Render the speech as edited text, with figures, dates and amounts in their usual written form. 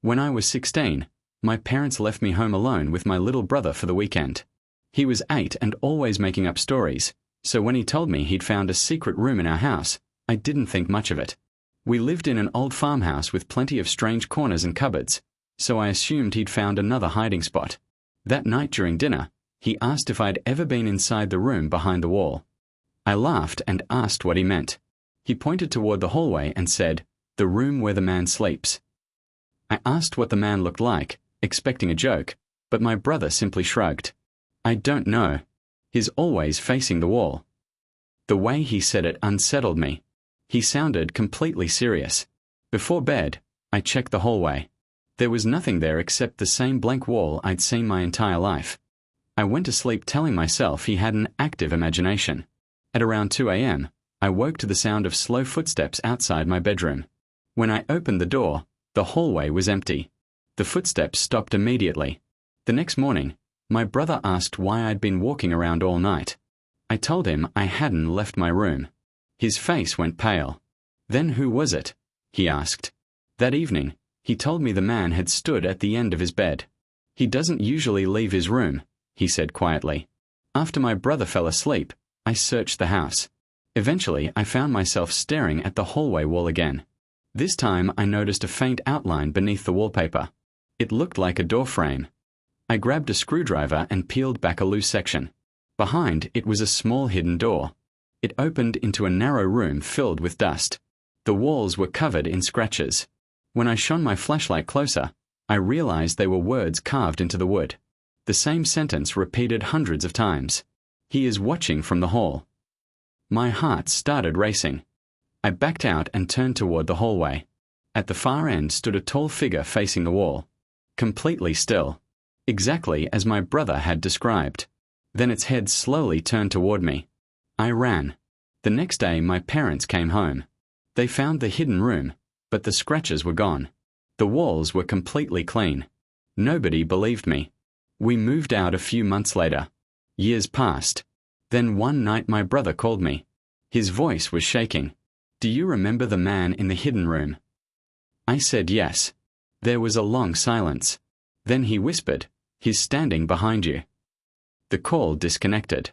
When I was 16, my parents left me home alone with my little brother for the weekend. He was 8 and always making up stories, so when he told me he'd found a secret room in our house, I didn't think much of it. We lived in an old farmhouse with plenty of strange corners and cupboards, so I assumed he'd found another hiding spot. That night during dinner, he asked if I'd ever been inside the room behind the wall. I laughed and asked what he meant. He pointed toward the hallway and said, "The room where the man sleeps." I asked what the man looked like, expecting a joke, but my brother simply shrugged. "I don't know. He's always facing the wall." The way he said it unsettled me. He sounded completely serious. Before bed, I checked the hallway. There was nothing there except the same blank wall I'd seen my entire life. I went to sleep telling myself he had an active imagination. At around 2 a.m., I woke to the sound of slow footsteps outside my bedroom. When I opened the door, the hallway was empty. The footsteps stopped immediately. The next morning, my brother asked why I'd been walking around all night. I told him I hadn't left my room. His face went pale. "Then who was it?" he asked. That evening, he told me the man had stood at the end of his bed. "He doesn't usually leave his room," he said quietly. After my brother fell asleep, I searched the house. Eventually, I found myself staring at the hallway wall again. This time, I noticed a faint outline beneath the wallpaper. It looked like a door frame. I grabbed a screwdriver and peeled back a loose section. Behind it was a small hidden door. It opened into a narrow room filled with dust. The walls were covered in scratches. When I shone my flashlight closer, I realized they were words carved into the wood. The same sentence repeated hundreds of times. "He is watching from the hall." My heart started racing. I backed out and turned toward the hallway. At the far end stood a tall figure facing the wall, completely still, exactly as my brother had described. Then its head slowly turned toward me. I ran. The next day, my parents came home. They found the hidden room, but the scratches were gone. The walls were completely clean. Nobody believed me. We moved out a few months later. Years passed. Then one night my brother called me. His voice was shaking. "Do you remember the man in the hidden room?" I said yes. There was a long silence. Then he whispered, "He's standing behind you." The call disconnected.